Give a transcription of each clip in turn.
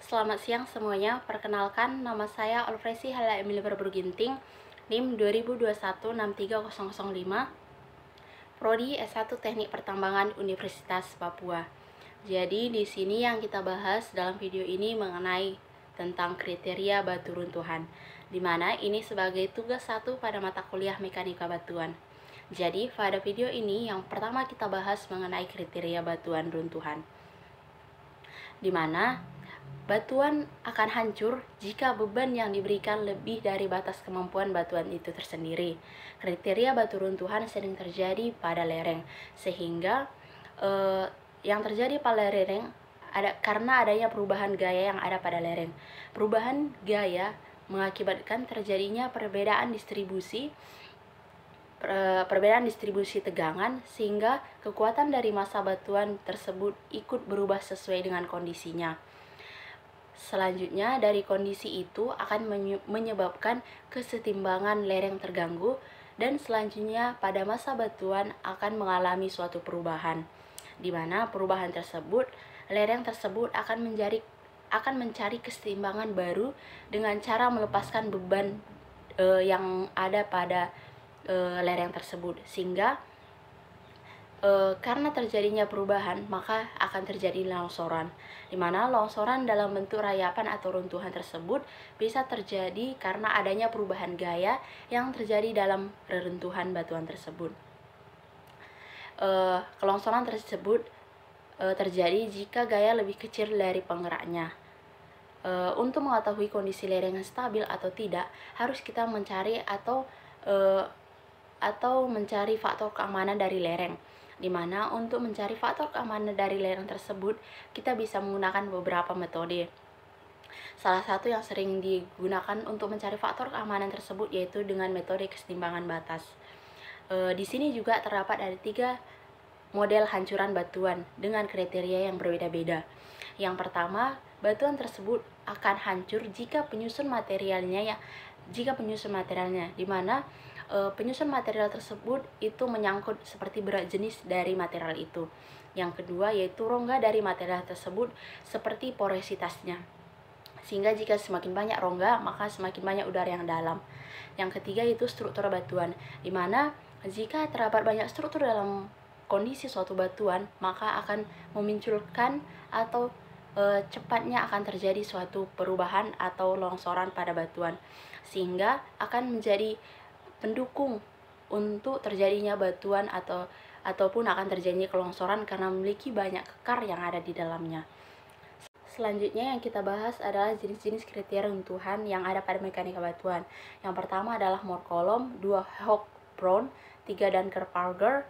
Selamat siang semuanya, perkenalkan nama saya Olvresi Hala Emilia Berberginting, NIM 2021-63005, Prodi S1 Teknik Pertambangan Universitas Papua. Jadi di sini yang kita bahas dalam video ini mengenai tentang kriteria batu runtuhan, di mana ini sebagai tugas 1 pada mata kuliah Mekanika Batuan. Jadi pada video ini yang pertama kita bahas mengenai kriteria batuan runtuhan, di mana batuan akan hancur jika beban yang diberikan lebih dari batas kemampuan batuan itu tersendiri. Kriteria batu runtuhan sering terjadi pada lereng, sehingga yang terjadi pada lereng karena adanya perubahan gaya yang ada pada lereng. Perubahan gaya mengakibatkan terjadinya perbedaan distribusi tegangan, sehingga kekuatan dari massa batuan tersebut ikut berubah sesuai dengan kondisinya. Selanjutnya, dari kondisi itu akan menyebabkan kesetimbangan lereng terganggu, dan selanjutnya pada massa batuan akan mengalami suatu perubahan, di mana perubahan tersebut, lereng tersebut akan mencari kesetimbangan baru dengan cara melepaskan beban yang ada pada lereng tersebut, sehingga karena terjadinya perubahan maka akan terjadi longsoran, di mana longsoran dalam bentuk rayapan atau runtuhan tersebut bisa terjadi karena adanya perubahan gaya yang terjadi dalam reruntuhan batuan tersebut. Kelongsoran tersebut terjadi jika gaya lebih kecil dari penggeraknya. Untuk mengetahui kondisi lereng yang stabil atau tidak, harus kita mencari atau mencari faktor keamanan dari lereng, di mana untuk mencari faktor keamanan dari lereng tersebut kita bisa menggunakan beberapa metode. Salah satu yang sering digunakan untuk mencari faktor keamanan tersebut yaitu dengan metode kesetimbangan batas. Di sini juga terdapat ada 3 model hancuran batuan dengan kriteria yang berbeda-beda. Yang pertama, batuan tersebut akan hancur jika penyusun materialnya, di mana penyusun material tersebut itu menyangkut seperti berat jenis dari material itu. Yang kedua yaitu rongga dari material tersebut seperti porositasnya, sehingga jika semakin banyak rongga maka semakin banyak udara yang dalam. Yang ketiga yaitu struktur batuan, di mana jika terdapat banyak struktur dalam kondisi suatu batuan maka akan memunculkan atau cepatnya akan terjadi suatu perubahan atau longsoran pada batuan, sehingga akan menjadi pendukung untuk terjadinya batuan ataupun akan terjadinya kelongsoran karena memiliki banyak kekar yang ada di dalamnya. Selanjutnya yang kita bahas adalah jenis-jenis kriteria runtuhan yang ada pada mekanika batuan. Yang pertama adalah Moore-Coulomb, 2 Hooke-Brown, 3 Dunker-Parger,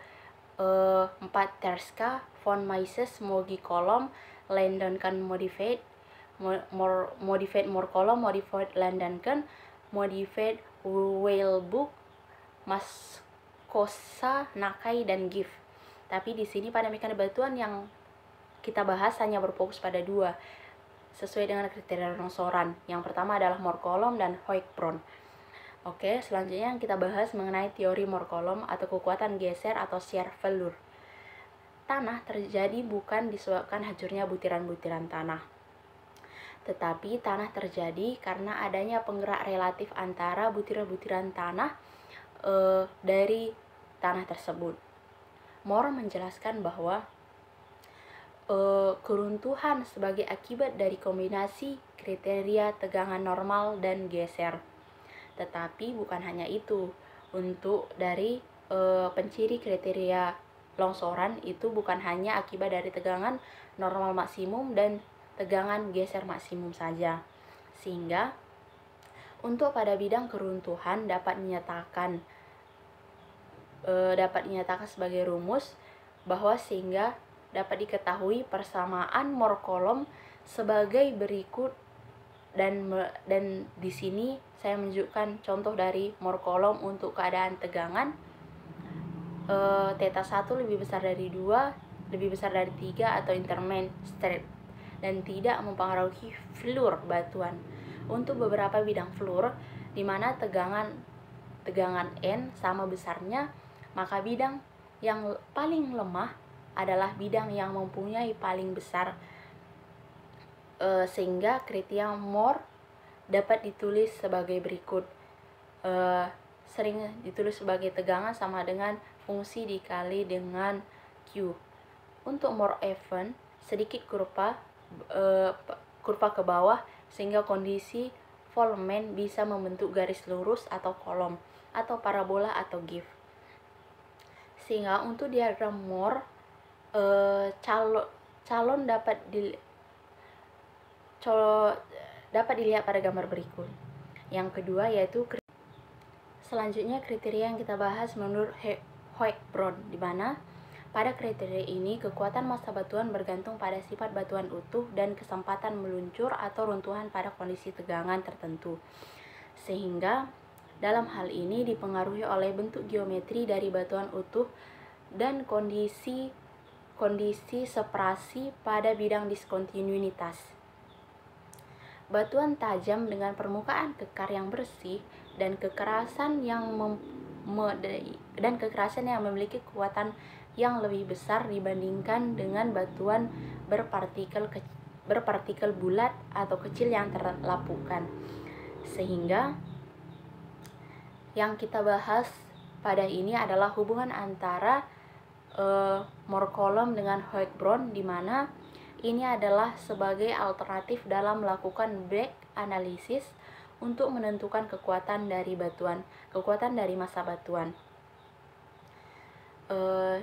4 Terska, von Mises, Mogi-Coulomb, Langdonken Modified, Moore-Coulomb, Modified Langdonken, Modified Weilbuch, Mascosa, Nakai, dan Giff. Tapi di sini pada mekanika batuan yang kita bahas hanya berfokus pada 2 sesuai dengan kriteria longsoran. Yang pertama adalah Moore-Coulomb dan Hooke-Brown. Oke, selanjutnya yang kita bahas mengenai teori Moore-Coulomb atau kekuatan geser atau shear failure. Tanah terjadi bukan disebabkan hancurnya butiran-butiran tanah, tetapi tanah terjadi karena adanya penggerak relatif antara butiran-butiran tanah dari tanah tersebut. Moore menjelaskan bahwa keruntuhan sebagai akibat dari kombinasi kriteria tegangan normal dan geser. Tetapi bukan hanya itu, untuk dari penciri kriteria longsoran itu bukan hanya akibat dari tegangan normal maksimum dan tegangan geser maksimum saja, sehingga untuk pada bidang keruntuhan dapat dinyatakan sebagai rumus bahwa sehingga dapat diketahui persamaan Moore-Coulomb sebagai berikut, dan di sini saya menunjukkan contoh dari Moore-Coulomb untuk keadaan tegangan theta 1 lebih besar dari 2, lebih besar dari 3 atau intermain straight, dan tidak mempengaruhi fluor batuan. Untuk beberapa bidang fluor di mana tegangan N sama besarnya, maka bidang yang paling lemah adalah bidang yang mempunyai paling besar sehingga kriteria more dapat ditulis sebagai berikut. Sering ditulis sebagai tegangan sama dengan fungsi dikali dengan Q. Untuk more even, sedikit kurva ke bawah sehingga kondisi Volkmann bisa membentuk garis lurus atau kolom atau parabola atau GIF. Sehingga untuk diagram Moore, calon dapat dilihat pada gambar berikut. Yang kedua yaitu selanjutnya kriteria yang kita bahas menurut Hoek-Brown, di mana pada kriteria ini kekuatan massa batuan bergantung pada sifat batuan utuh dan kesempatan meluncur atau runtuhan pada kondisi tegangan tertentu. Sehingga dalam hal ini dipengaruhi oleh bentuk geometri dari batuan utuh dan kondisi separasi pada bidang diskontinuitas. Batuan tajam dengan permukaan kekar yang bersih dan kekerasan yang memiliki kekuatan yang lebih besar dibandingkan dengan batuan berpartikel bulat atau kecil yang terlapukan. Sehingga yang kita bahas pada ini adalah hubungan antara Moore column dengan Hoek-Brown, di mana ini adalah sebagai alternatif dalam melakukan back analisis untuk menentukan kekuatan dari massa batuan.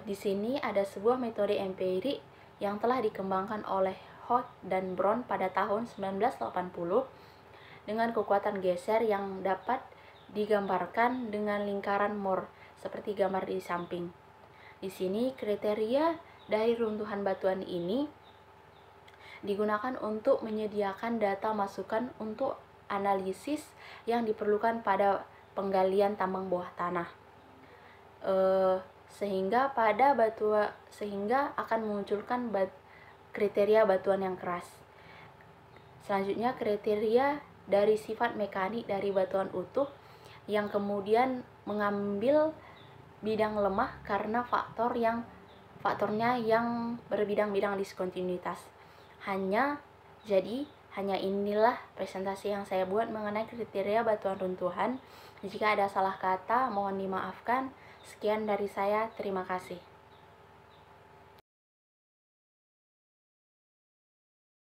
Di sini ada sebuah metode empirik yang telah dikembangkan oleh Hoek dan Brown pada tahun 1980 dengan kekuatan geser yang dapat digambarkan dengan lingkaran Moore seperti gambar di samping. Di sini kriteria dari runtuhan batuan ini digunakan untuk menyediakan data masukan untuk analisis yang diperlukan pada penggalian tambang bawah tanah. Sehingga akan memunculkan kriteria batuan yang keras. Selanjutnya kriteria dari sifat mekanik dari batuan utuh yang kemudian mengambil bidang lemah karena faktornya yang berbidang-bidang diskontinuitas. Hanya inilah presentasi yang saya buat mengenai kriteria batuan runtuhan. Jika ada salah kata, mohon dimaafkan. Sekian dari saya, terima kasih.